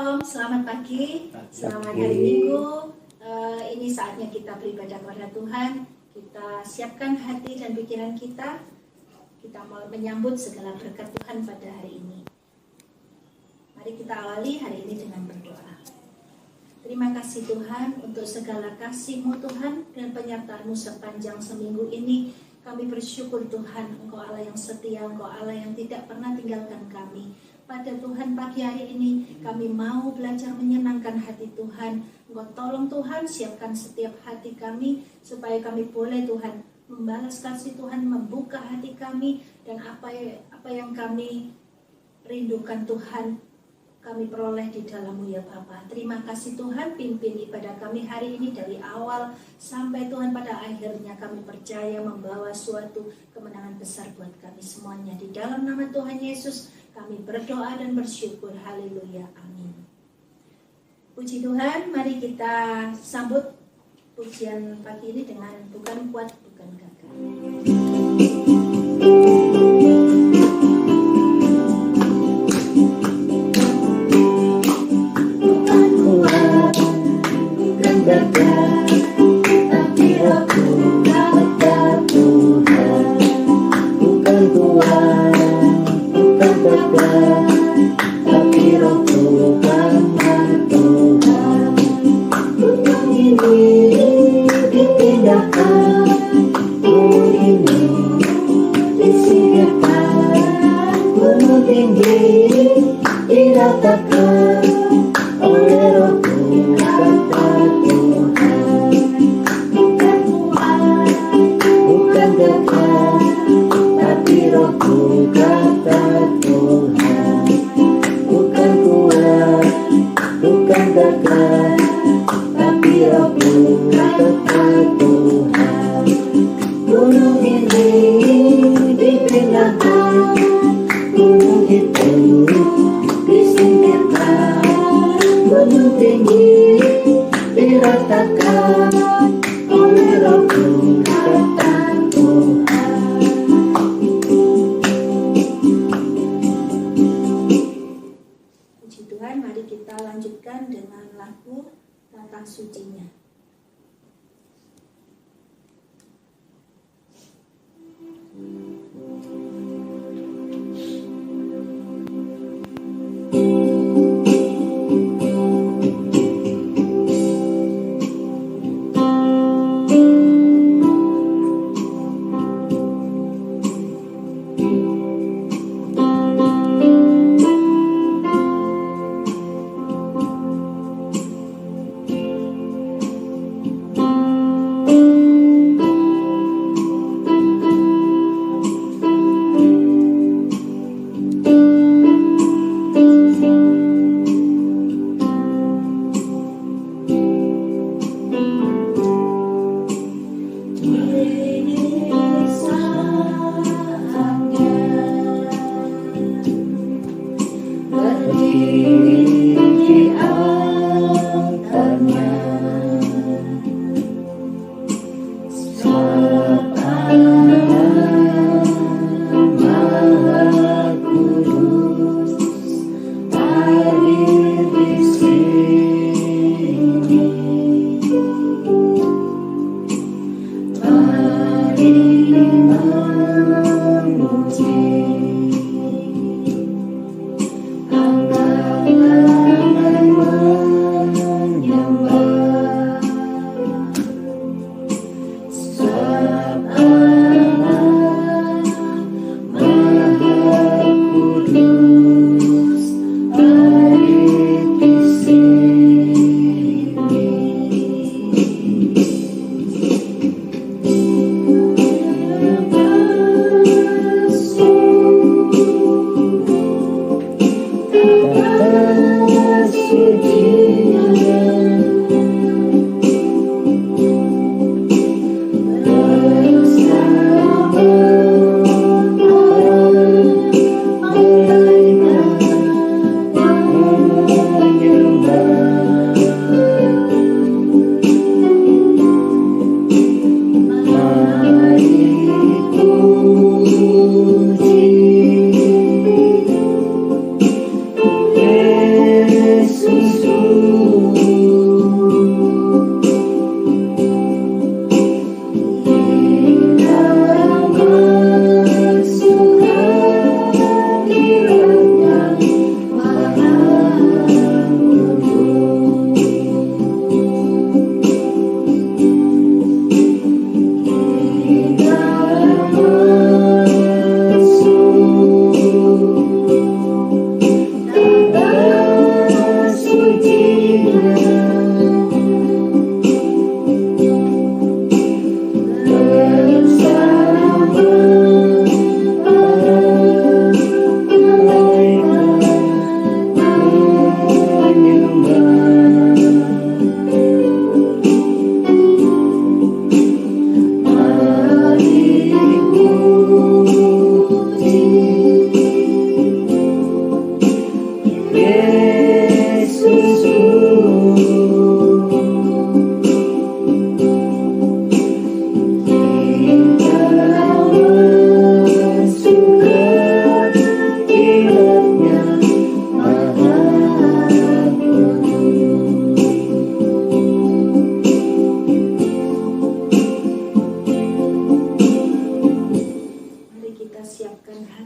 Shalom, selamat pagi, selamat hari Minggu. Ini saatnya kita beribadah kepada Tuhan. Kita siapkan hati dan pikiran kita. Kita mau menyambut segala berkat Tuhan pada hari ini. Mari kita awali hari ini dengan berdoa. Terima kasih Tuhan untuk segala kasih-Mu Tuhan dan penyertaan-Mu sepanjang seminggu ini. Kami bersyukur Tuhan, Engkau Allah yang setia, Engkau Allah yang tidak pernah tinggalkan kami. Pada Tuhan pagi hari ini kami mau belajar menyenangkan hati Tuhan. Engkau tolong Tuhan, siapkan setiap hati kami supaya kami boleh Tuhan membalas kasih Tuhan, membuka hati kami, dan apa yang kami rindukan Tuhan kami peroleh di dalam-Mu ya Bapa. Terima kasih Tuhan, pimpin ibadah kami hari ini dari awal sampai Tuhan pada akhirnya. Kami percaya membawa suatu kemenangan besar buat kami semuanya. Di dalam nama Tuhan Yesus kami berdoa dan bersyukur. Haleluya, amin. Puji Tuhan, mari kita sambut pujian pagi ini dengan bukan kuat, bukan gagah. Bukan kuat, bukan gagah, tapi Roh-Ku kata Tuhan. Bukan kuat, bukan gagah, tapi Roh-Ku kata Tuhan. Gunung ini dipindahkan, gunung ini disingkirkan, gunung tinggi diratakan oleh Roh-Ku kata Tuhan. Bukan kuat, bukan gagah, tapi Roh-Ku kata Tuhan. Bukan kuat, bukan gagah, tapi Roh-Ku kata Tuhan. Gunung ini dipindahkan, gunung itu disingkirkan, gunung tinggi diratakan oleh Roh-Ku kata Tuhan. Puji Tuhan, mari kita lanjutkan dengan lagu Tata Sucinya.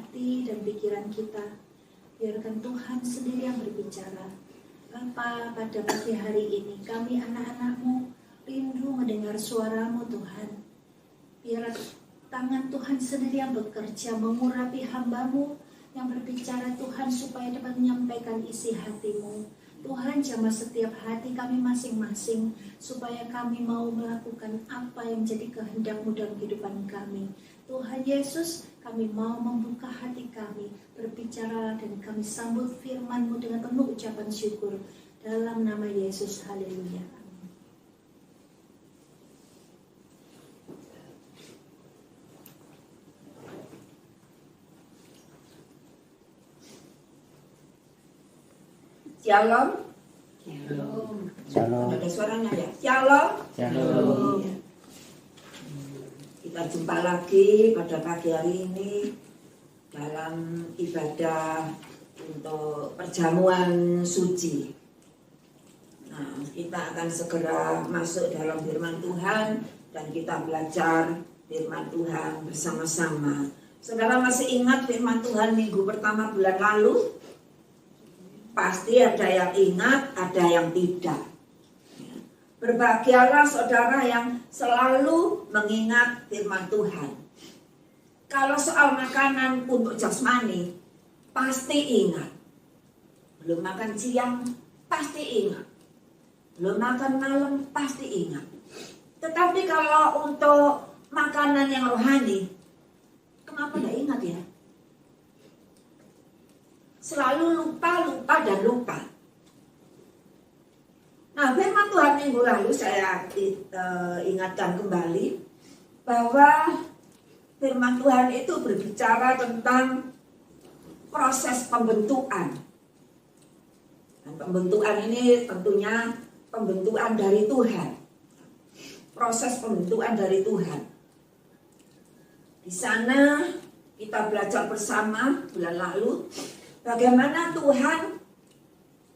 hati dan pikiran kita. Biarkan Tuhan sendiri yang berbicara. Bapa, pada pagi hari ini kami anak-anak-Mu rindu mendengar suara-Mu Tuhan. Biar tangan Tuhan sendiri yang bekerja mengurapi hamba-Mu yang berbicara Tuhan supaya dapat menyampaikan isi hati-Mu. Tuhan jamah setiap hati kami masing-masing supaya kami mau melakukan apa yang menjadi kehendak-Mu dalam kehidupan kami. Tuhan Yesus, kami mau membuka hati kami, berbicara dan kami sambut firman-Mu dengan penuh ucapan syukur. Dalam nama Yesus, haleluya. Amin. Shalom. Shalom. Ada suaranya ya. Shalom. Shalom. Ya. Kita jumpa lagi pada pagi hari ini dalam ibadah untuk perjamuan suci. Nah, kita akan segera masuk dalam firman Tuhan dan kita belajar firman Tuhan bersama-sama. Saudara masih ingat firman Tuhan minggu pertama bulan lalu? Pasti ada yang ingat, ada yang tidak. Berbahagialah saudara yang selalu mengingat firman Tuhan. Kalau soal makanan untuk jasmani, pasti ingat. Belum makan siang, pasti ingat. Belum makan malam, pasti ingat. Tetapi kalau untuk makanan yang rohani, kenapa tidak ingat ya? Selalu lupa, dan lupa. Nah, firman Tuhan minggu lalu saya ingatkan kembali bahwa firman Tuhan itu berbicara tentang proses pembentukan. Dan pembentukan ini tentunya pembentukan dari Tuhan. Proses pembentukan dari Tuhan. Di sana kita belajar bersama bulan lalu bagaimana Tuhan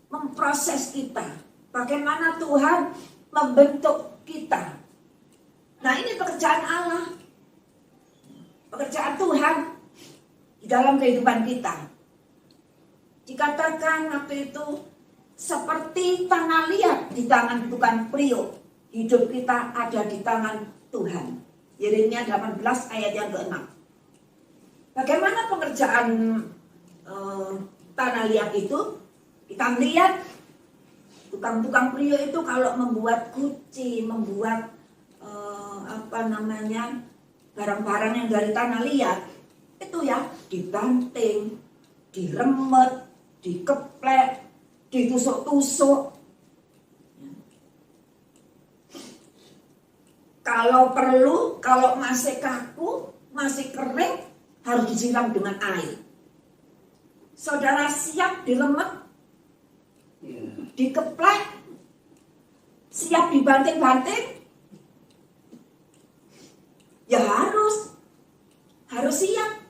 memproses kita. Bagaimana Tuhan membentuk kita. Nah, ini pekerjaan Allah. Pekerjaan Tuhan di dalam kehidupan kita. Dikatakan waktu itu seperti tanah liat di tangan tukang priok. Hidup kita ada di tangan Tuhan. Yeremia 18 ayat yang ke-6. Bagaimana pengerjaan tanah liat itu? Kita melihat tukang-tukang priok itu kalau membuat guci, membuat barang-barang yang dari tanah liat, itu ya dibanting, diremet, dikeplek, ditusuk-tusuk. Kalau perlu, kalau masih kaku, masih kering, harus disiram dengan air. Saudara siap diremet, dikeplek, siap dibanting-banting, ya harus siap.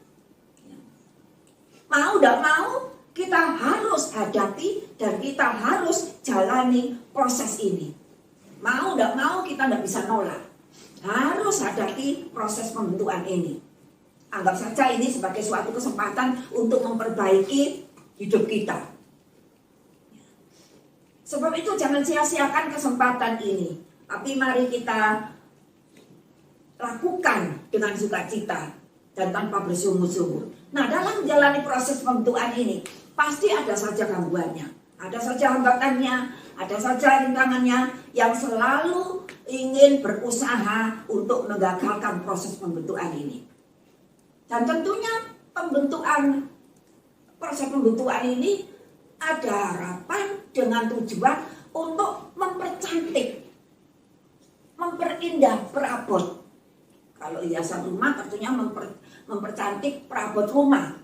Mau tidak mau, kita harus hadapi dan kita harus jalani proses ini. Mau tidak mau, kita tidak bisa nolak. Harus hadapi proses pembentukan ini. Anggap saja ini sebagai suatu kesempatan untuk memperbaiki hidup kita. Sebab itu jangan sia-siakan kesempatan ini. Tapi mari kita lakukan dengan sukacita dan tanpa bersungguh-sungguh. Nah, dalam menjalani proses pembentukan ini, pasti ada saja gangguannya. Ada saja hambatannya, ada saja rintangannya yang selalu ingin berusaha untuk menggagalkan proses pembentukan ini. Dan tentunya proses pembentukan ini ada harapan dengan tujuan untuk mempercantik, memperindah perabot. Kalau hiasan rumah tentunya mempercantik perabot rumah.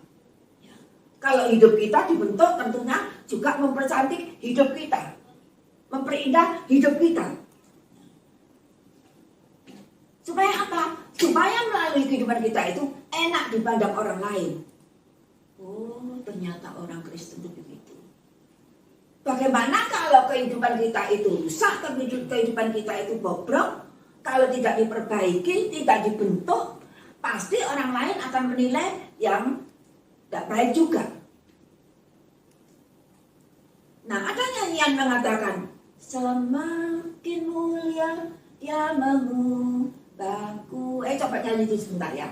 Kalau hidup kita dibentuk tentunya juga mempercantik hidup kita, memperindah hidup kita. Supaya apa? Supaya melalui kehidupan kita itu enak dipandang orang lain. Oh, ternyata orang Kristen itu begitu. Bagaimana kalau kehidupan kita itu rusak, kehidupan kita itu bobrok, kalau tidak diperbaiki, tidak dibentuk, pasti orang lain akan menilai yang baik juga. Nah, ada nyanyian mengatakan, semakin mulia dia mengubahku. Coba nyanyi itu sebentar ya.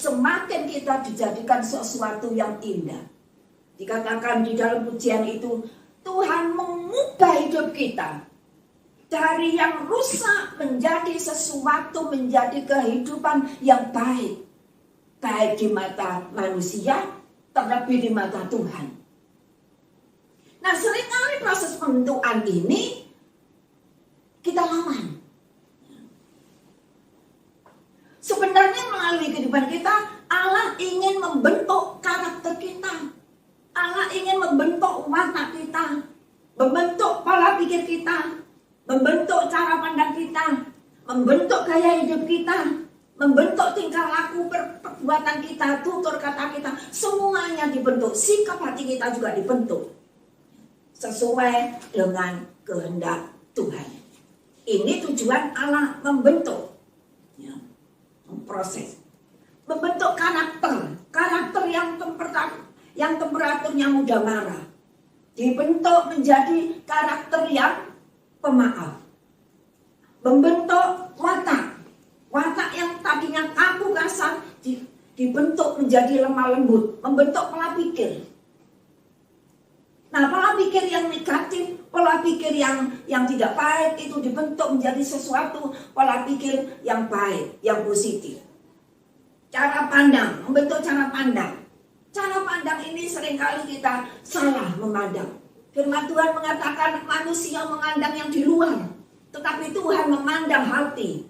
Semakin kita dijadikan sesuatu yang indah. Dikatakan di dalam pujian itu, Tuhan mengubah hidup kita dari yang rusak menjadi sesuatu, menjadi kehidupan yang baik. Baik di mata manusia, terlebih di mata Tuhan. Nah, seringkali proses pembentukan ini kita lawan. Sebenarnya melalui kehidupan kita, Allah ingin membentuk karakter kita. Allah ingin membentuk watak kita, membentuk pola pikir kita, membentuk cara pandang kita, membentuk gaya hidup kita, membentuk tingkah laku perbuatan kita, tutur kata kita. Semuanya dibentuk, sikap hati kita juga dibentuk sesuai dengan kehendak Tuhan. Ini tujuan Allah membentuk. Proses membentuk karakter yang temperaturnya mudah marah, dibentuk menjadi karakter yang pemaaf, membentuk watak yang tadinya kaku kasar dibentuk menjadi lemah lembut, membentuk pola pikir. Nah, pola pikir yang negatif, pola pikir yang tidak baik itu dibentuk menjadi sesuatu pola pikir yang baik, yang positif. Cara pandang, membentuk cara pandang. Cara pandang ini seringkali kita salah memandang. Firman Tuhan mengatakan manusia memandang yang di luar, tetapi Tuhan memandang hati.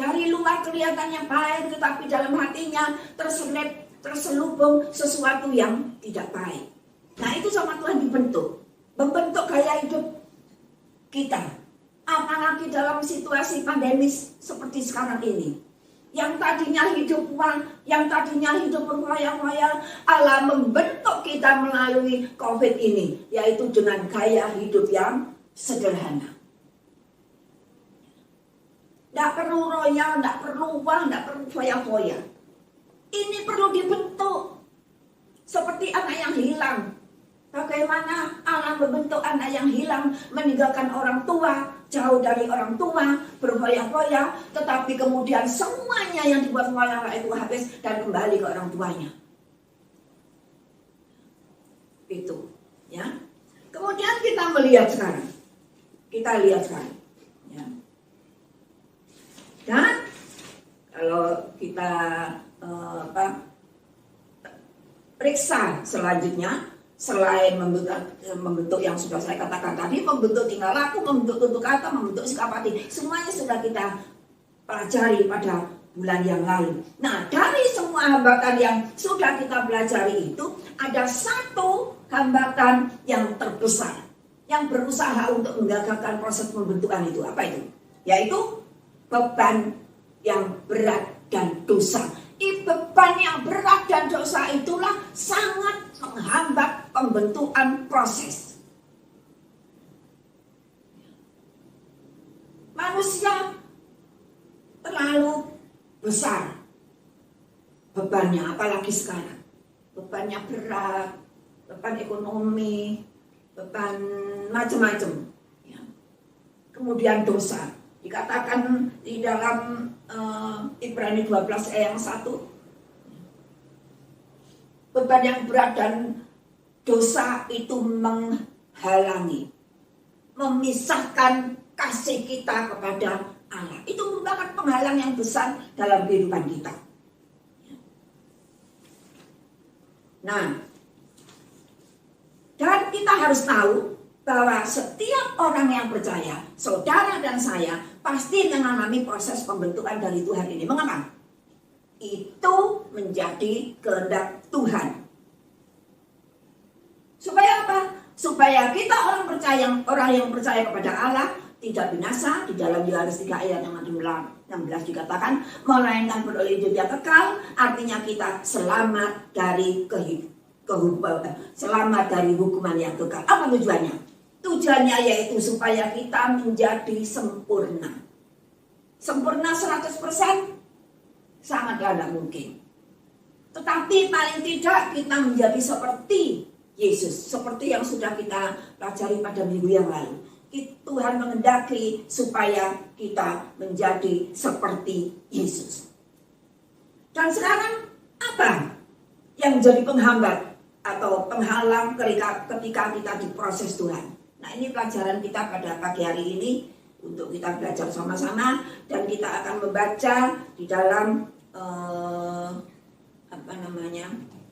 Dari luar kelihatannya baik, tetapi dalam hatinya terselubung sesuatu yang tidak baik. Nah, itu sama Tuhan dibentuk. Membentuk gaya hidup kita. Apalagi dalam situasi pandemis seperti sekarang ini. Yang tadinya hidup uang, yang tadinya hidup berfoya-foya, Allah membentuk kita melalui COVID ini. Yaitu dengan gaya hidup yang sederhana. Tidak perlu royal, tidak perlu uang, tidak perlu foya-foya. Ini perlu dibentuk. Seperti anak yang hilang. Bagaimana Allah membentuk anak yang hilang, meninggalkan orang tua, jauh dari orang tua, berfoya-foya, tetapi kemudian semuanya yang dibuat foya-foya itu habis dan kembali ke orang tuanya. Itu, ya. Kemudian kita melihat sekarang. Kita lihat sekarang, ya. Dan kalau kita periksa selanjutnya, selain membentuk yang sudah saya katakan tadi, membentuk tingkah laku, membentuk tutur kata, membentuk sikap hati, semuanya sudah kita pelajari pada bulan yang lalu. Nah, dari semua hambatan yang sudah kita pelajari itu, ada satu hambatan yang terbesar, yang berusaha untuk menggagalkan proses pembentukan itu. Apa itu? Yaitu beban yang berat dan dosa. Beban yang berat dan dosa itulah sangat menghambat pembentukan proses. Manusia terlalu besar bebannya, apalagi sekarang. Bebannya berat, beban ekonomi, beban macam-macam. Ya. Kemudian dosa. Dikatakan di dalam Ibrani 12 ayat yang 1, beban yang berat dan dosa itu menghalangi, memisahkan kasih kita kepada Allah. Itu merupakan penghalang yang besar dalam kehidupan kita. Nah, dan kita harus tahu bahwa setiap orang yang percaya, saudara dan saya, pasti mengalami proses pembentukan dari Tuhan ini. Mengapa? Itu menjadi kehendak Tuhan. Supaya apa? Supaya kita orang yang percaya kepada Allah tidak binasa. Di dalam Yohanes 3 ayat yang 16 dikatakan, melainkan beroleh hidup yang kekal. Artinya kita selamat dari selamat dari hukuman yang kekal. Apa tujuannya? Tujuannya yaitu supaya kita menjadi sempurna. Sempurna 100%? Sangatlah tidak mungkin. Tetapi paling tidak kita menjadi seperti Yesus. Seperti yang sudah kita pelajari pada minggu yang lalu. Tuhan menghendaki supaya kita menjadi seperti Yesus. Dan sekarang apa yang menjadi penghambat atau penghalang ketika kita diproses Tuhan? Nah, ini pelajaran kita pada pagi hari ini untuk kita belajar sama-sama, dan kita akan membaca di dalam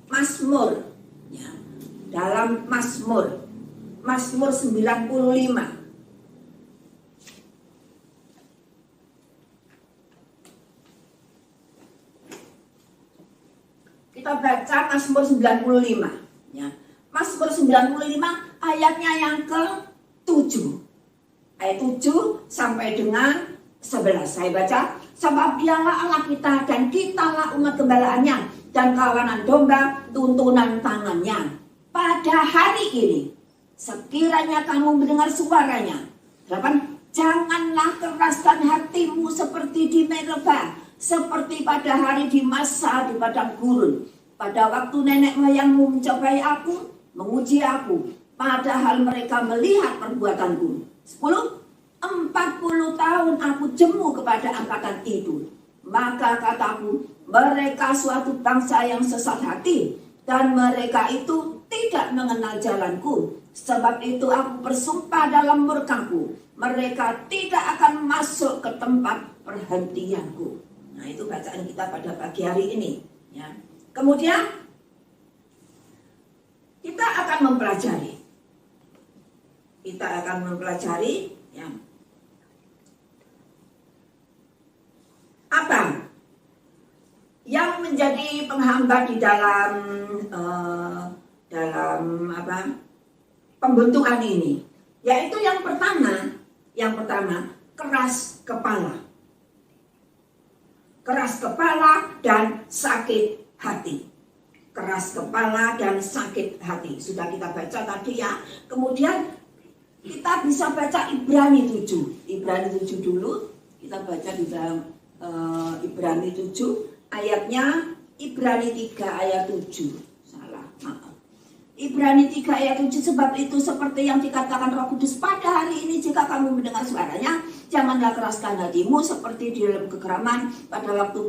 Mazmur, ya, dalam Mazmur 95. Kita baca Mazmur 95, ya. Mazmur 95 ayatnya yang ke-7. Ayat 7 sampai dengan 11. Saya baca, sebab dialah Allah kita dan kitalah umat gembalaannya dan kawanan domba tuntunan tangannya. Pada hari ini, sekiranya kamu mendengar suaranya, 8, janganlah keraskan hatimu seperti di Meribah, seperti pada hari di masa di padang gurun. Pada waktu nenek moyangmu mencobai aku, menguji aku, padahal mereka melihat perbuatanku. 10, 40 tahun aku jemu kepada angkatan itu. Maka kataku, mereka suatu bangsa yang sesat hati, dan mereka itu tidak mengenal jalanku. Sebab itu aku bersumpah dalam murkaku, mereka tidak akan masuk ke tempat perhentianku. Nah, itu bacaan kita pada pagi hari ini, ya. Kemudian kita akan mempelajari. Ya. Apa yang menjadi penghambat di dalam pembentukan ini? Yaitu yang pertama keras kepala. Keras kepala dan sakit hati. Keras kepala dan sakit hati. Sudah kita baca tadi, ya. Kemudian kita bisa baca Ibrani 7. Ibrani 7 dulu. Kita baca di dalam Ibrani 7 ayatnya, Ibrani 3 ayat 7. Salah, maaf. Ibrani 3 ayat 7, sebab itu seperti yang dikatakan Roh Kudus, pada hari ini jika kamu mendengar suaranya, janganlah keraskan hatimu seperti di dalam kegeraman pada waktu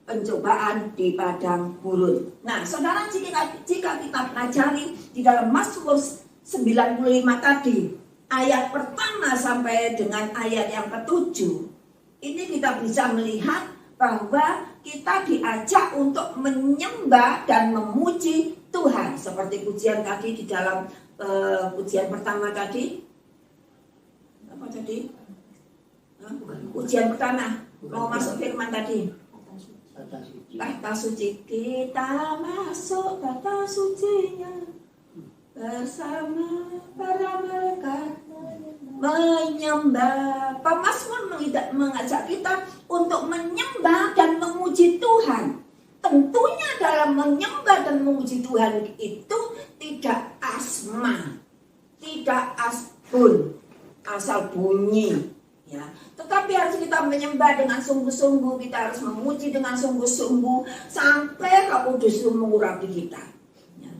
pencobaan di padang gurun. Nah, saudara, jika kita pelajari di dalam Mazmur 95 tadi, ayat pertama sampai dengan ayat yang ke-7, ini kita bisa melihat bahwa kita diajak untuk menyembah dan memuji Tuhan. Seperti pujian tadi di dalam pujian pertama tadi. Apa tadi? Pujian pertama. Mau masuk firman tadi. Tahta suci, kita masuk tahta sucinya bersama para malaikat menyembah. Pemazmur mengajak kita untuk menyembah dan memuji Tuhan. Tentunya dalam menyembah dan memuji Tuhan itu tidak asma, tidak asbun, asal bunyi, ya. Tetapi harus kita menyembah dengan sungguh-sungguh, kita harus memuji dengan sungguh-sungguh sampai Roh Kudus itu mengurapi kita. Ya.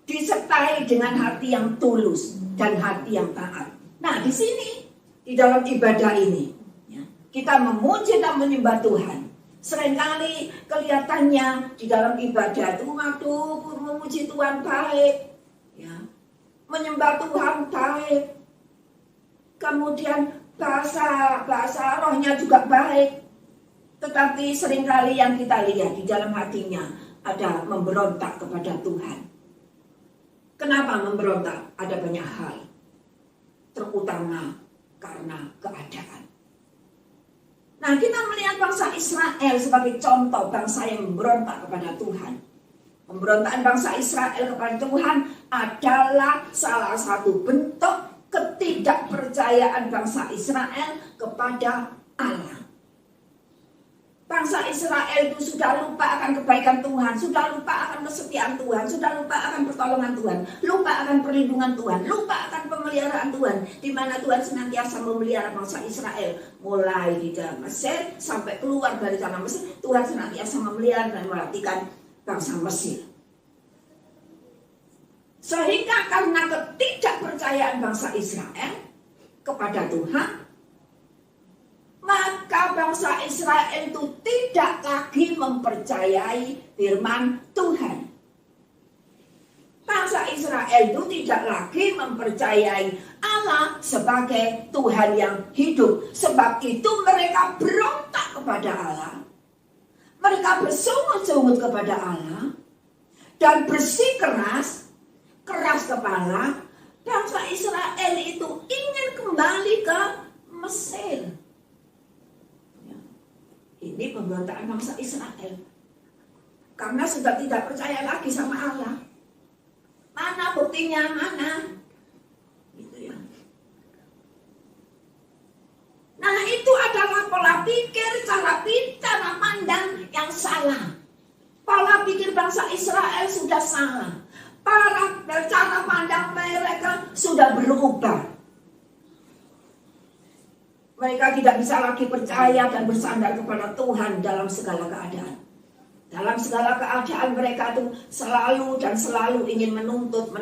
Disertai dengan hati yang tulus dan hati yang taat. Nah, di sini di dalam ibadah ini ya, kita memuji dan menyembah Tuhan. Seringkali kelihatannya di dalam ibadah itu, waduh, memuji Tuhan baik, ya, menyembah Tuhan baik, kemudian bahasa rohnya juga baik, tetapi seringkali yang kita lihat di dalam hatinya ada memberontak kepada Tuhan. Kenapa memberontak? Ada banyak hal, terutama karena keadaan. Nah, kita melihat bangsa Israel sebagai contoh bangsa yang memberontak kepada Tuhan. Pemberontakan bangsa Israel kepada Tuhan adalah salah satu bentuk ketidakpercayaan bangsa Israel kepada Allah. Bangsa Israel itu sudah lupa akan kebaikan Tuhan, sudah lupa akan kesetiaan Tuhan, sudah lupa akan pertolongan Tuhan, lupa akan perlindungan Tuhan, lupa akan pemeliharaan Tuhan, di mana Tuhan senantiasa memelihara bangsa Israel mulai di dalam Mesir sampai keluar dari tanah Mesir. Tuhan senantiasa memelihara dan melatihkan bangsa Mesir. Sehingga karena ketidakpercayaan bangsa Israel kepada Tuhan, maka bangsa Israel itu tidak lagi mempercayai firman Tuhan. Bangsa Israel itu tidak lagi mempercayai Allah sebagai Tuhan yang hidup. Sebab itu mereka berontak kepada Allah. Mereka bersungut-sungut kepada Allah dan bersikeras kepala. Bangsa Israel itu ingin kembali ke Mesir. Ini pemberontakan bangsa Israel karena sudah tidak percaya lagi sama Allah. Mana buktinya? Mana? Gitu ya. Nah, itu adalah pola pikir, cara pandang yang salah. Pola pikir bangsa Israel sudah salah. Cara pandang mereka sudah berubah. Mereka tidak bisa lagi percaya dan bersandar kepada Tuhan dalam segala keadaan. Dalam segala keadaan mereka itu selalu dan selalu ingin menuntut.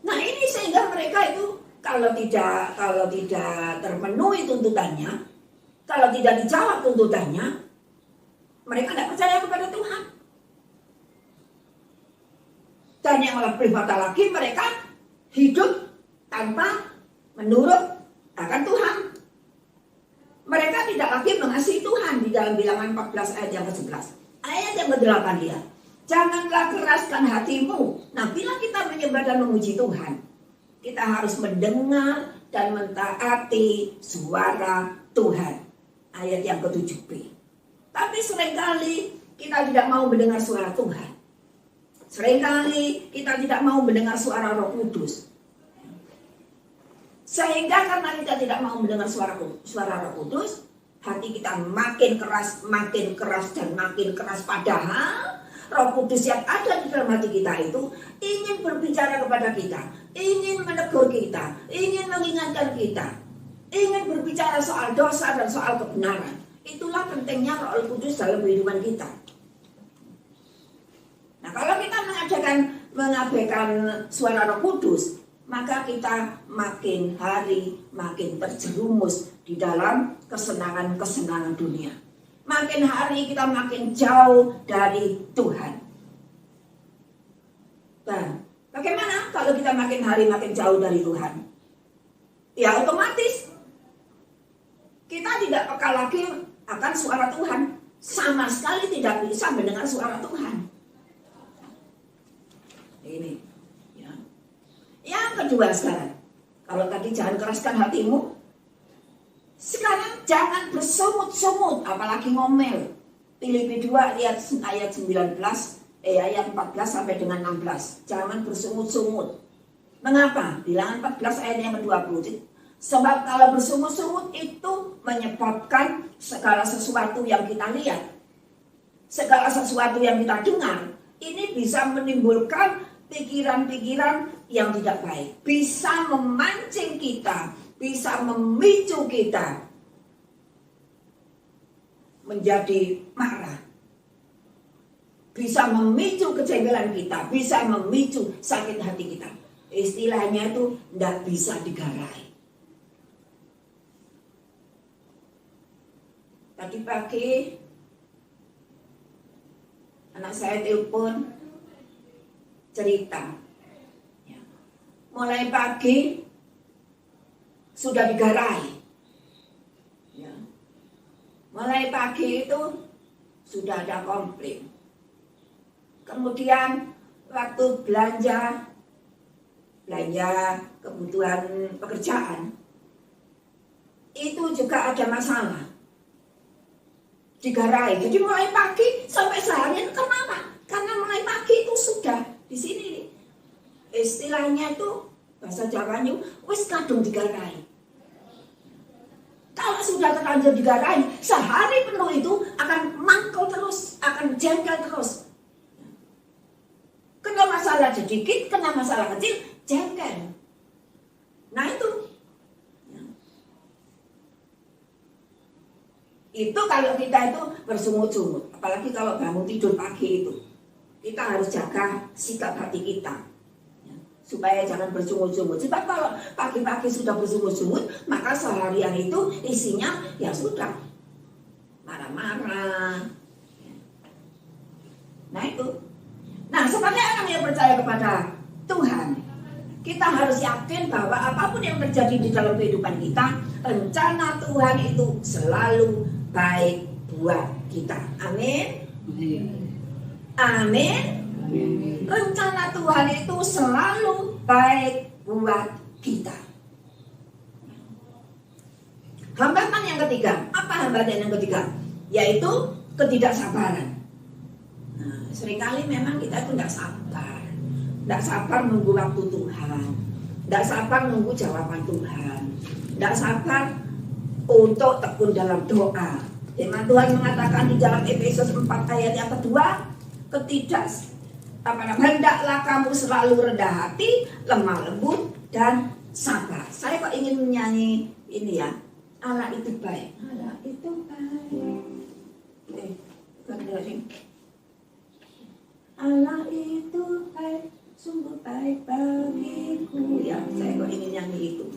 Nah, ini sehingga mereka itu kalau tidak terpenuhi tuntutannya, kalau tidak dijawab tuntutannya, mereka tidak percaya kepada Tuhan. Dan yang lebih fatal lagi, mereka hidup tanpa menurut akan Tuhan. Mereka tidak lagi mengasihi Tuhan. Di dalam Bilangan 14 ayat yang ke-11. Ayat yang ke-8 dia. Janganlah keraskan hatimu. Nah, bila kita menyembah dan memuji Tuhan, kita harus mendengar dan mentaati suara Tuhan. Ayat yang ke-7b. Tapi seringkali kita tidak mau mendengar suara Tuhan. Seringkali kita tidak mau mendengar suara Roh Kudus. Sehingga karena kita tidak mau mendengar suara Roh Kudus, hati kita makin keras dan makin keras. Padahal Roh Kudus yang ada di dalam hati kita itu ingin berbicara kepada kita, ingin menegur kita, ingin mengingatkan kita, ingin berbicara soal dosa dan soal kebenaran. Itulah pentingnya Roh Kudus dalam kehidupan kita. Nah, kalau kita mengabaikan suara Roh Kudus, maka kita makin hari makin terjerumus di dalam kesenangan-kesenangan dunia. Makin hari kita makin jauh dari Tuhan. Dan bagaimana kalau kita makin hari makin jauh dari Tuhan? Ya otomatis kita tidak peka lagi akan suara Tuhan. Sama sekali tidak bisa mendengar suara Tuhan. Ini. Yang kedua sekarang, kalau tadi jangan keraskan hatimu, sekarang jangan bersungut-sungut, apalagi ngomel. Filipi 2 ayat 19, ayat 14 sampai dengan 16. Jangan bersungut-sungut. Mengapa? Bilangan 14 ayat yang ke-20. Sebab kalau bersungut-sungut itu menyebabkan segala sesuatu yang kita lihat, segala sesuatu yang kita dengar, ini bisa menimbulkan pikiran-pikiran yang tidak baik. Bisa memancing kita, bisa memicu kita menjadi marah. Bisa memicu kejengkelan kita, bisa memicu sakit hati kita. Istilahnya itu tidak bisa digarai. Tadi pagi anak saya telepon cerita. Mulai pagi sudah digarai. Mulai pagi itu sudah ada komplain. Kemudian waktu belanja kebutuhan pekerjaan, itu juga ada masalah. Digarai. Jadi mulai pagi sampai seharian. Kenapa? Karena mulai pagi itu sudah di sini. Istilahnya itu bahasa Jawanya wis kadung digarai. Kalau sudah terlanjur digarai, sehari penuh itu akan mangkel terus, akan jengkel terus. Kena masalah sedikit, kena masalah kecil, jengkel. Nah itu kalau kita itu bersungut-sungut, apalagi kalau bangun tidur pagi itu, kita harus jaga sikap hati kita, supaya jangan bersungut-sungut. Sebab kalau pagi-pagi sudah bersungut-sungut, maka seharian itu isinya ya sudah marah-marah. Nah itu. Nah sebagai orang yang percaya kepada Tuhan, kita harus yakin bahwa apapun yang terjadi di dalam kehidupan kita, rencana Tuhan itu selalu baik buat kita. Amin. Amin. Rencana Tuhan itu selalu baik buat kita. Hambatan yang ketiga, apa hambatan yang ketiga? Yaitu ketidaksabaran. Nah, seringkali memang kita itu tidak sabar. Tidak sabar nunggu waktu Tuhan. Tidak sabar nunggu jawaban Tuhan. Tidak sabar untuk tekun dalam doa. Firman Tuhan mengatakan di dalam Efesus 4 ayat yang kedua, hendaklah kamu selalu rendah hati, lemah lembut dan sabar. Saya kok ingin menyanyi ini ya, Allah itu baik. Allah itu baik. Allah itu baik, sungguh baik bagiku. Ya, saya kok ingin nyanyi itu.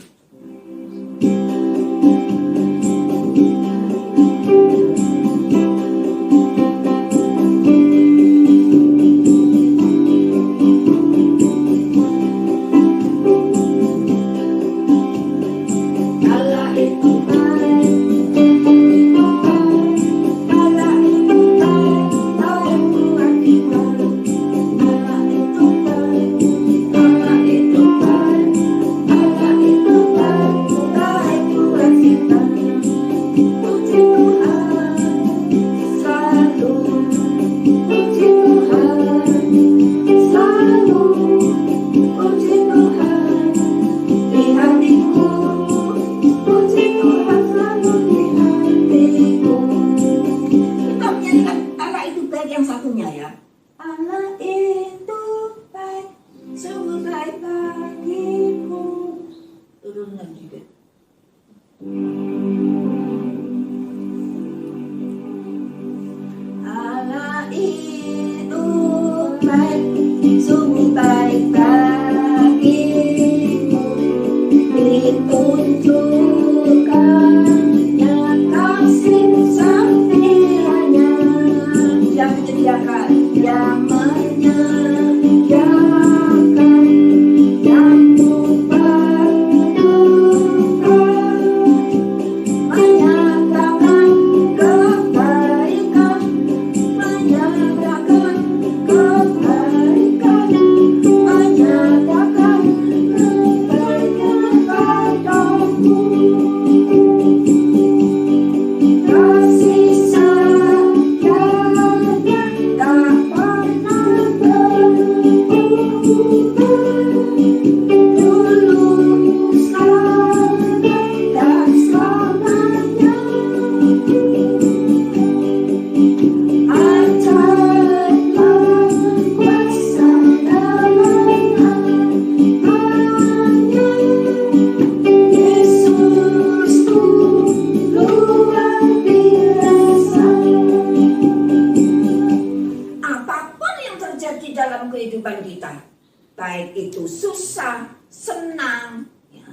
itu susah, senang, ya.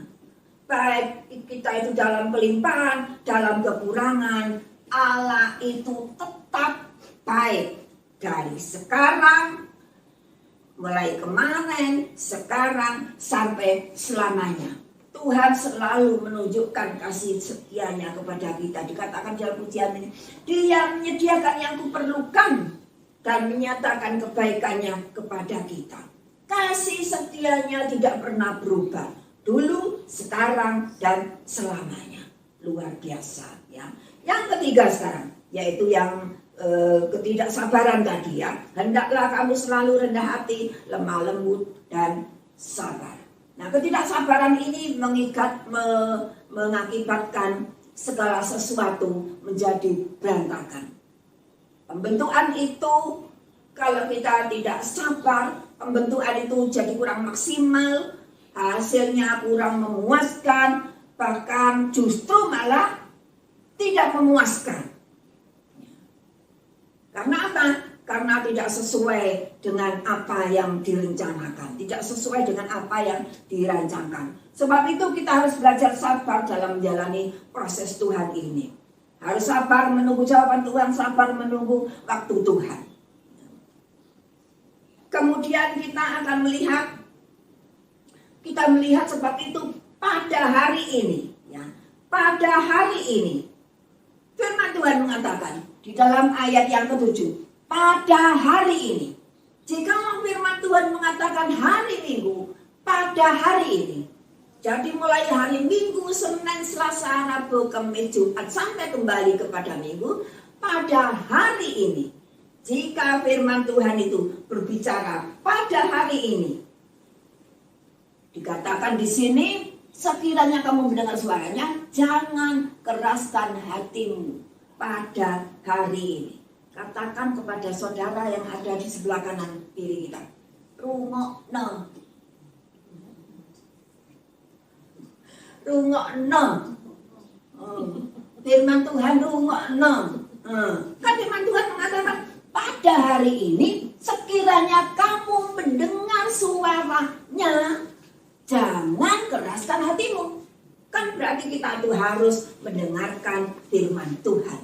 Baik kita itu dalam kelimpahan, dalam kekurangan, Allah itu tetap baik dari sekarang, mulai kemarin, sekarang, sampai selamanya. Tuhan selalu menunjukkan kasih setianya kepada kita. Dikatakan dalam pujian ini, Dia menyediakan yang kuperlukan dan menyatakan kebaikannya kepada kita. Kasih setianya tidak pernah berubah. Dulu, sekarang, dan selamanya. Luar biasa, ya. Yang ketiga sekarang, yaitu yang ketidaksabaran tadi, ya. Hendaklah kamu selalu rendah hati, lemah lembut, dan sabar. Nah, ketidaksabaran ini mengakibatkan segala sesuatu menjadi berantakan. Pembentukan itu, kalau kita tidak sabar, pembentukan itu jadi kurang maksimal, hasilnya kurang memuaskan, bahkan justru malah tidak memuaskan. Karena apa? Karena tidak sesuai dengan apa yang direncanakan, tidak sesuai dengan apa yang dirancangkan. Sebab itu kita harus belajar sabar dalam menjalani proses Tuhan ini. Harus sabar menunggu jawaban Tuhan, sabar menunggu waktu Tuhan. Kemudian kita akan melihat sebab itu pada hari ini, ya, pada hari ini, firman Tuhan mengatakan di dalam ayat yang ke-7, pada hari ini. Jika firman Tuhan mengatakan hari Minggu, pada hari ini. Jadi mulai hari Minggu, Senin, Selasa, Rabu, Kamis, Jumat sampai kembali kepada Minggu, pada hari ini. Jika firman Tuhan itu berbicara pada hari ini, dikatakan di sini, sekiranya kamu mendengar suaranya, jangan keraskan hatimu pada hari ini. Katakan kepada saudara yang ada di sebelah kanan kiri kita, rungokno. Rungokno. Firman Tuhan rungokno. Kan firman Tuhan mengatakan pada hari ini sekiranya kamu mendengar suaranya, jangan keraskan hatimu. Kan berarti kita itu harus mendengarkan firman Tuhan.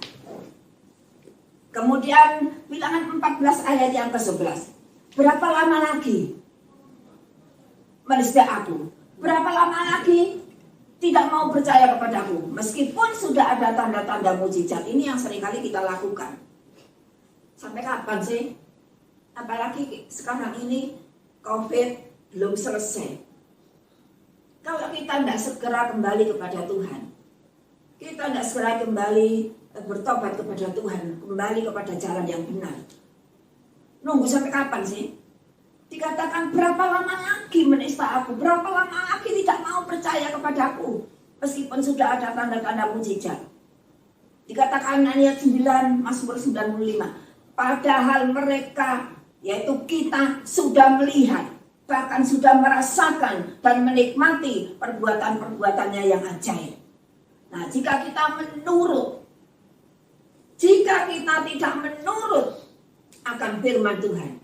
Kemudian bilangan 14 ayat yang ke-11. Berapa lama lagi menista aku? Berapa lama lagi tidak mau percaya kepadaku? Meskipun sudah ada tanda-tanda mujizat, ini yang seringkali kita lakukan. Sampai kapan sih? Apalagi sekarang ini COVID belum selesai. Kalau kita tidak segera kembali kepada Tuhan, kita tidak segera kembali bertobat kepada Tuhan, kembali kepada jalan yang benar. Nunggu sampai kapan sih? Dikatakan berapa lama lagi menista aku? Berapa lama lagi tidak mau percaya kepadaku? Meskipun sudah ada tanda-tanda mujizat. Dikatakan ayat 9, Mazmur 95. Padahal mereka, yaitu kita, sudah melihat, bahkan sudah merasakan dan menikmati perbuatan-perbuatannya yang ajaib. Nah, jika kita menurut, jika kita tidak menurut akan firman Tuhan,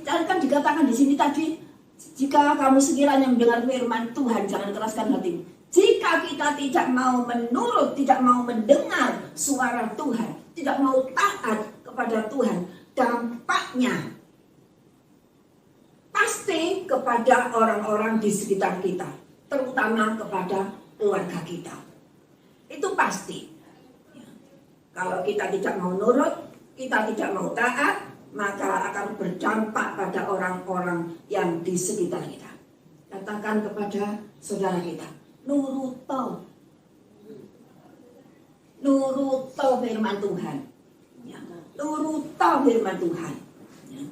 kan dikatakan di sini tadi, jika kamu sekiranya mendengar firman Tuhan, jangan keraskan hatimu. Jika kita tidak mau menurut, tidak mau mendengar suara Tuhan, tidak mau taat kepada Tuhan, dampaknya pasti kepada orang-orang di sekitar kita, terutama kepada keluarga kita. Itu pasti. Kalau kita tidak mau nurut, kita tidak mau taat, maka akan berdampak pada orang-orang yang di sekitar kita. Katakan kepada saudara kita, nuruto firman Tuhan. Ya, nuruto firman Tuhan. Ya.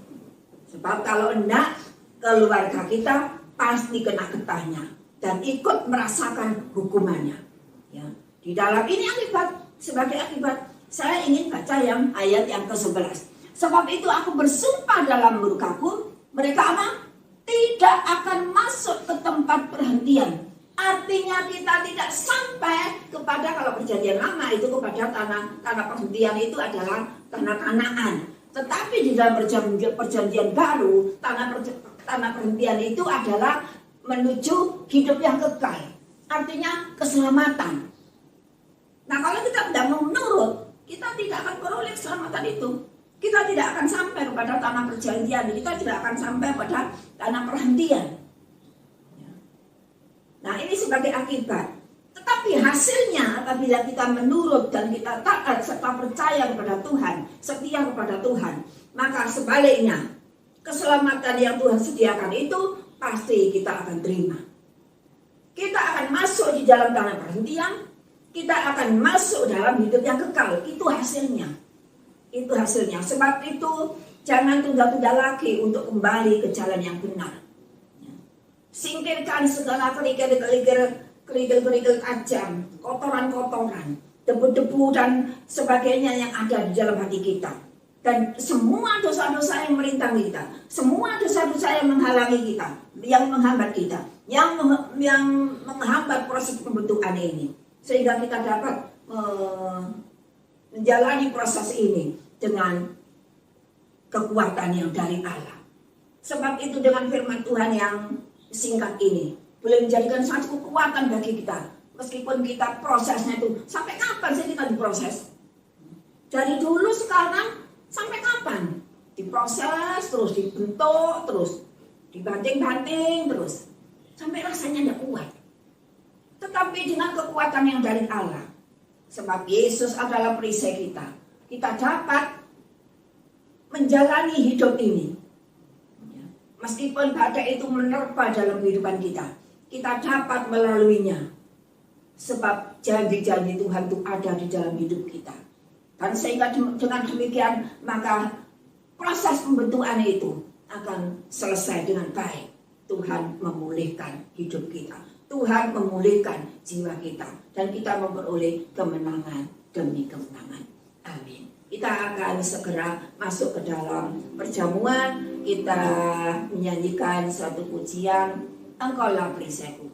Sebab kalau enggak, keluarga kita pasti kena getahnya dan ikut merasakan hukumannya. Ya. Di dalam ini sebagai akibat, saya ingin baca yang ayat yang ke-11. Sebab itu aku bersumpah dalam murkaku, mereka apa? Tidak akan masuk ke tempat perhentian. Artinya kita tidak sampai kepada, kalau perjanjian lama itu kepada tanah perhentian itu adalah tanah Kanaan. Tetapi di dalam perjanjian baru, tanah tanah perhentian itu adalah menuju hidup yang kekal. Artinya keselamatan. Nah kalau kita tidak mau menurut, kita tidak akan peroleh keselamatan itu. Kita tidak akan sampai kepada tanah perjanjian. Kita tidak akan sampai pada tanah perhentian. Nah ini sebagai akibat. Tetapi hasilnya apabila kita menurut dan kita taat serta percaya kepada Tuhan, setia kepada Tuhan, maka sebaliknya keselamatan yang Tuhan sediakan itu pasti kita akan terima. Kita akan masuk di dalam tanah perhentian, kita akan masuk dalam hidup yang kekal. Itu hasilnya. Itu hasilnya. Sebab itu jangan tunda-tunda lagi untuk kembali ke jalan yang benar. Singkirkan segala kerikil-kerikil tajam, kotoran-kotoran, debu-debu dan sebagainya yang ada di dalam hati kita. Dan semua dosa-dosa yang merintangi kita, semua dosa-dosa yang menghalangi kita, yang menghambat kita, yang menghambat proses pembentukan ini. Sehingga kita dapat menjalani proses ini dengan kekuatan yang dari Allah. Sebab itu dengan firman Tuhan yang singkat ini boleh menjadikan satu kekuatan bagi kita. Meskipun kita prosesnya itu, sampai kapan sih kita diproses? Dari dulu sekarang sampai kapan? Diproses terus, dibentuk terus, dibanting-banting terus, sampai rasanya tidak kuat. Tetapi dengan kekuatan yang dari Allah, sebab Yesus adalah perisai kita, kita dapat menjalani hidup ini. Meskipun badai itu menerpa dalam kehidupan kita, kita dapat melaluinya. Sebab janji-janji Tuhan itu ada di dalam hidup kita. Dan sehingga dengan demikian, maka proses pembentukan itu akan selesai dengan baik. Tuhan memulihkan hidup kita. Tuhan memulihkan jiwa kita. Dan kita memperoleh kemenangan demi kemenangan. Amin. Kita akan segera masuk ke dalam perjamuan. Kita menyanyikan suatu pujian, Engkaulah perisaiku.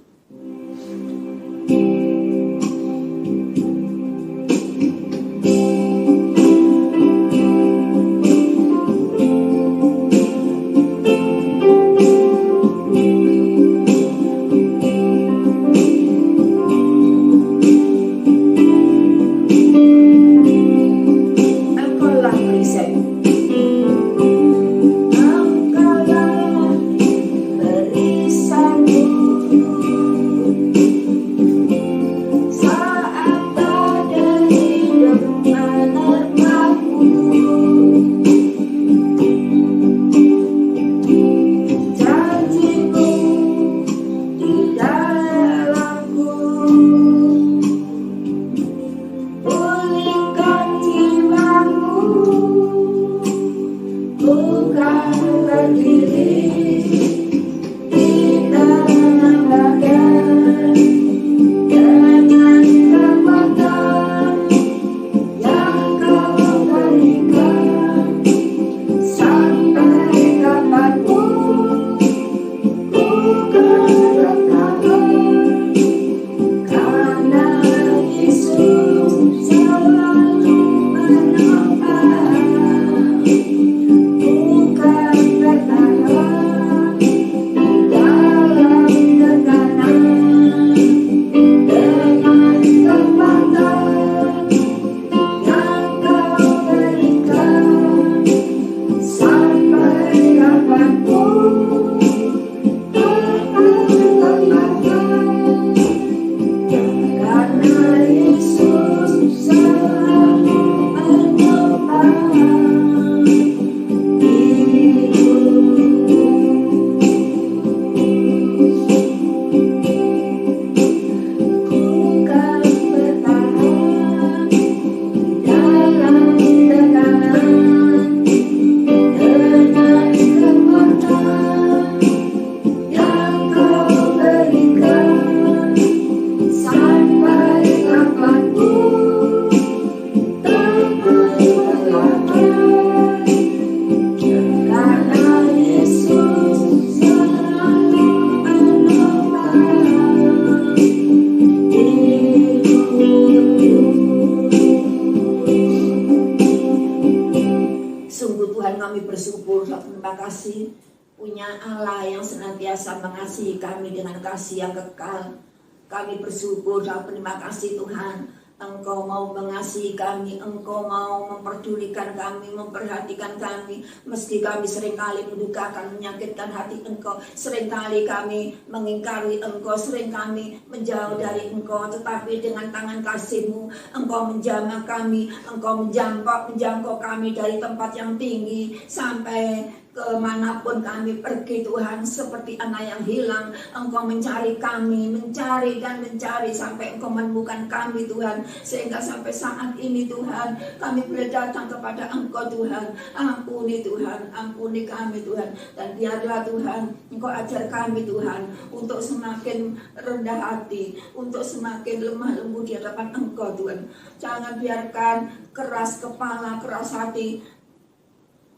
punya Allah yang senantiasa mengasihi kami dengan kasih yang kekal. Kami bersyukur dan terima kasih Tuhan, Engkau mau mengasihi kami, Engkau mau memperdulikan kami, memperhatikan kami. Meski kami seringkali mendukakan, menyakitkan hati Engkau, seringkali kami mengingkari Engkau, sering kami menjauh dari Engkau, tetapi dengan tangan kasih-Mu, Engkau menjamah kami, Engkau menjangkau kami dari tempat yang tinggi sampai kemanapun kami pergi Tuhan, seperti anak yang hilang, Engkau mencari kami, mencari dan mencari sampai Engkau menemukan kami Tuhan, sehingga sampai saat ini Tuhan, kami boleh datang kepada Engkau Tuhan. Ampuni Tuhan, ampuni kami Tuhan, dan biarlah Tuhan Engkau ajar kami Tuhan untuk semakin rendah hati, untuk semakin lemah lembut di hadapan Engkau Tuhan. Jangan biarkan keras kepala, keras hati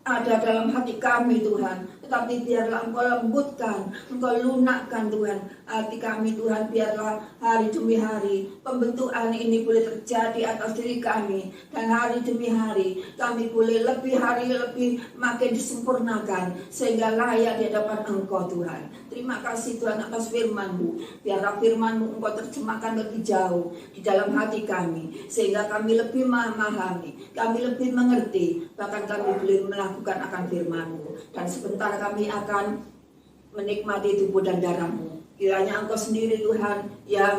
ada dalam hati kami Tuhan, tetapi biarlah Engkau lembutkan, Engkau lunakkan Tuhan hati kami Tuhan. Biarlah hari demi hari pembentukan ini boleh terjadi atas diri kami, dan hari demi hari kami boleh lebih hari lebih makin disempurnakan sehingga layak di hadapan Engkau Tuhan. Terima kasih Tuhan atas firman-Mu. Biarlah firman-Mu Engkau terjemahkan lebih jauh di dalam hati kami, sehingga kami lebih memahami, kami lebih mengerti, bahkan kami boleh melakukan akan firman-Mu. Dan sebentar kami akan menikmati tubuh dan darah-Mu. Kiranya Engkau sendiri Tuhan yang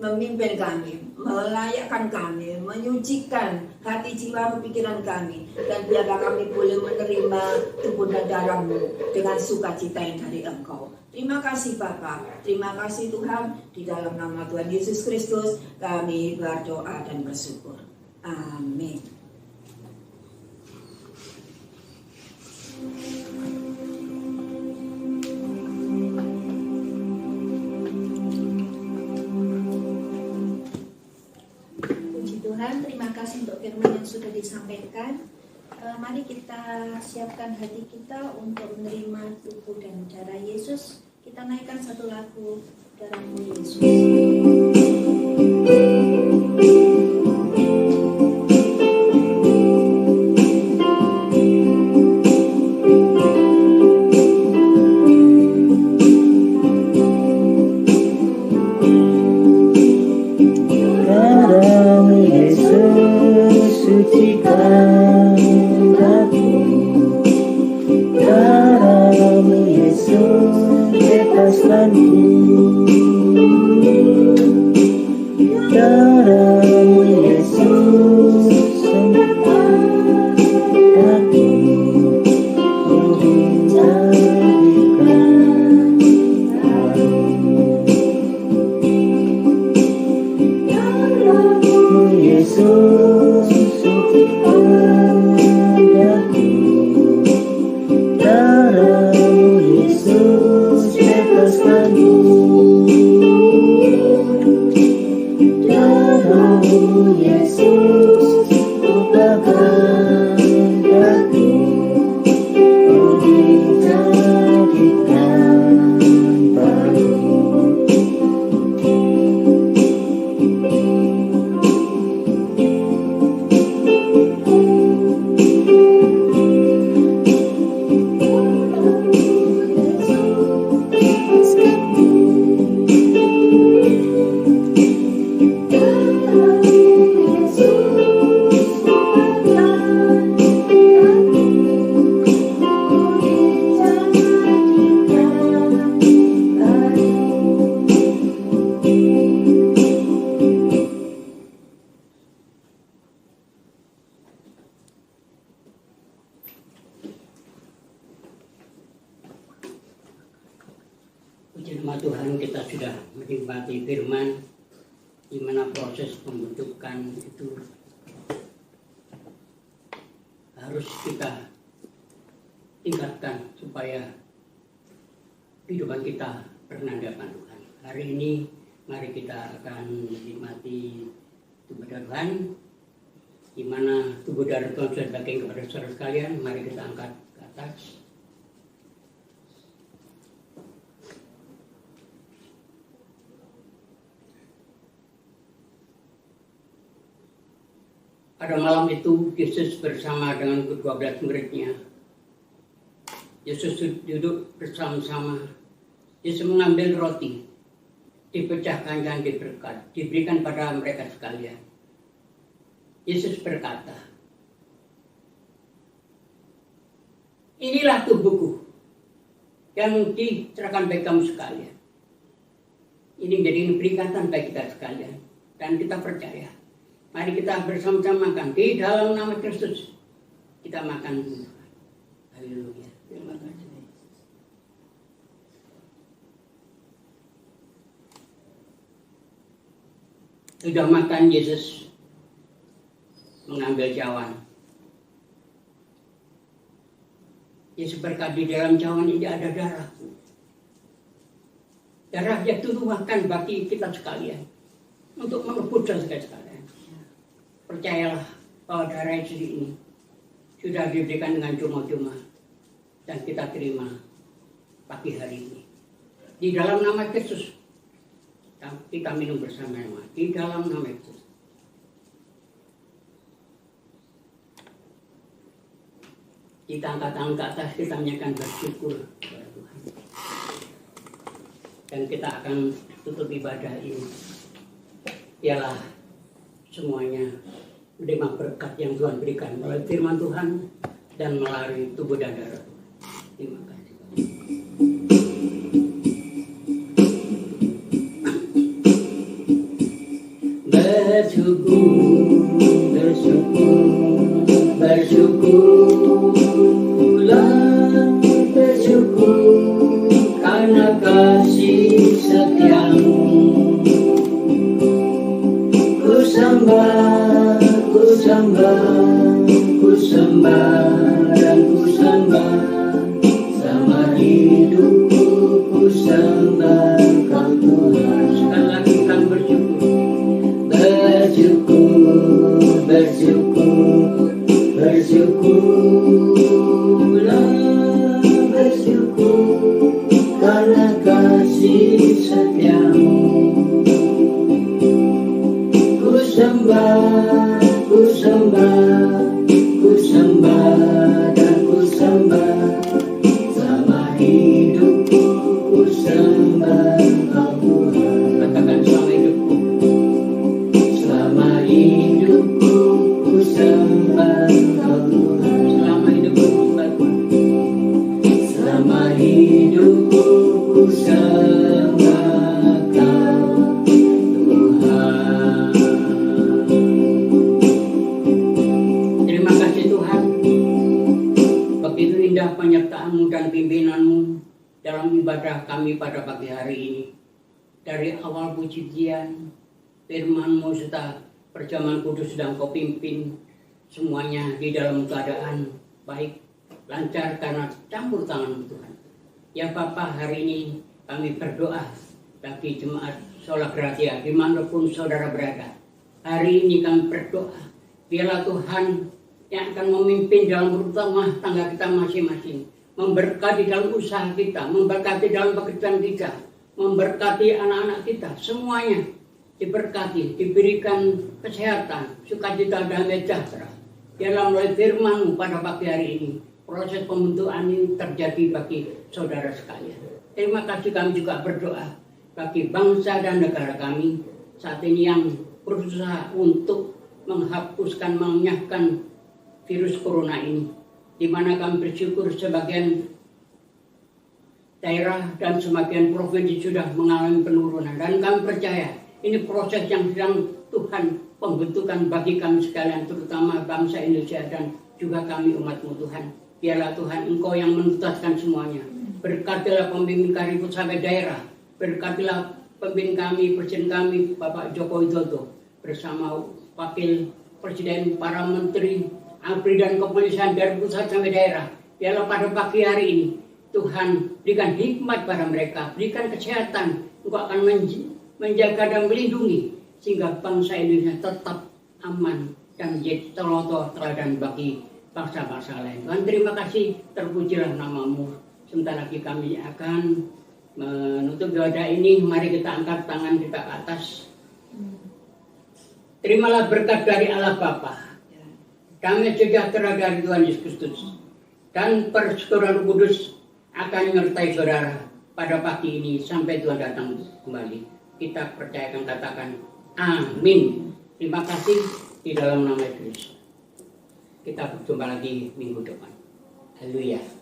memimpin kami, melayakkan kami, menyucikan hati, jiwa, pikiran kami, dan biarlah kami boleh menerima tubuh dan darah-Mu dengan sukacita yang dari Engkau. Terima kasih Bapa, terima kasih Tuhan, di dalam nama Tuhan Yesus Kristus kami berdoa dan bersyukur. Amin. Terima kasih untuk firman yang sudah disampaikan. Mari kita siapkan hati kita untuk menerima tubuh dan darah Yesus. Kita naikkan satu lagu, Darah-Mu Yesus. Sucikan aku, darah-Mu Yesus, bebaskanku. Darah-Mu Yesus, sembuhkan aku, jadikan baru. Darah-Mu Yesus, darah-Mu Yesus, bebaskanku. Darah-Mu Yesus, ubahkan aku, oh dijadikan baru. Puji nama Tuhan, kita sudah menikmati firman, di mana proses pembentukan itu harus kita tingkatkan supaya kehidupan kita bernada dengan Tuhan. Hari ini mari kita akan menikmati tubuh darah Tuhan, di mana tubuh darah Tuhan sudah dibagi kepada saudara sekalian. Mari kita angkat ke atas. Pada malam itu Yesus bersama dengan ke-12 muridnya Yesus duduk bersama-sama. Yesus mengambil roti, dipecahkan dan diberikan pada mereka sekalian. Yesus berkata, inilah tubuhku yang diserahkan bagi kamu sekalian. Ini menjadi peringatan bagi kita sekalian. Dan kita percaya. Mari kita bersama-sama makan. Di dalam nama Kristus, kita makan dulu. Haleluya. Terima kasih. Sudah makan, Yesus mengambil cawan. Yesus berkata, di dalam cawan ini ada darahku. Darah yang tumpahkan bagi kita sekalian untuk menebus dosa sekalian. Percayalah bahwa darah Yesus ini sudah diberikan dengan cuma-cuma dan kita terima pagi hari ini. Di dalam nama Yesus kita minum bersama-sama. Di dalam nama Yesus. Kita angkat tangan ke atas, kita menyatakan bersyukur kepada Tuhan. Dan kita akan tutup ibadah ini. Ialah semuanya menerima berkat yang Tuhan berikan melalui firman Tuhan dan melalui tubuh dan darah Tuhan. Terima kasih. Bersyukur karena kasih setiamu. Ku sembah dan ku sembah, sama hidupku ku sembah Kau Tuhan. Sekali lagi kita bersyukur. Bersyukur karena kasih setiamu. Ku sembah dan ku sembah, sama hidupku ku sembah Kau Tuhan. Katakan selama hidupku. Selama hidupku ku sembah Kau Tuhan. Selama hidupku Selama hidupku ku sembah Kau Tuhan. Terima kasih Tuhan. Begitu indah penyertaan-Mu dan pimpinan-Mu dalam ibadah kami pada pagi hari ini. Dari awal pujian, firman-Mu serta perjamuan kudus sedang Kau pimpin, semuanya di dalam keadaan baik, lancar karena campur tangan Tuhan. Ya Bapa, hari ini kami berdoa bagi jemaat Sola Gratia dimanapun saudara berada. Hari ini kami berdoa, biarlah Tuhan yang akan memimpin dalam rumah tangga kita masing-masing, memberkati dalam usaha kita, memberkati dalam pekerjaan kita, memberkati anak-anak kita, semuanya diberkati, diberikan kesehatan, sukacita dan sejahtera. Biarlah melalui firman-Mu pada pagi hari ini, proses pembentukan ini terjadi bagi saudara sekalian. Terima kasih, kami juga berdoa bagi bangsa dan negara kami saat ini yang berusaha untuk menghapuskan, mengenyahkan virus corona ini, di mana kami bersyukur sebagian daerah dan sebagian provinsi sudah mengalami penurunan, dan kami percaya ini proses yang sedang Tuhan pembentukan bagi kami sekalian, terutama bangsa Indonesia dan juga kami umat-Mu Tuhan. Biarlah Tuhan Engkau yang menuntaskan semuanya. Berkatilah pemimpin kami sampai daerah, berkatilah pemimpin kami, presiden kami Bapak Joko Widodo bersama wakil presiden, para menteri, ABRI dan kepolisian dari pusat sampai daerah. Biarlah pada pagi hari ini Tuhan berikan hikmat pada mereka, berikan kesehatan. Engkau akan menjaga dan melindungi sehingga bangsa Indonesia tetap aman dan menjadi teladan bagi bangsa-bangsa lain. Tuhan, terima kasih, terpujilah nama-Mu. Sebentar lagi kami akan menutup ibadah ini. Mari kita angkat tangan kita ke atas. Terimalah berkat dari Allah Bapa, damai sejahtera dari Tuhan Yesus Kristus, Dan persekutuan Roh Kudus akan menyertai saudara pada pagi ini sampai Tuhan datang kembali. Kita percayakan, katakan amin. Terima kasih di dalam nama Yesus. Kita berjumpa lagi minggu depan. Haleluya.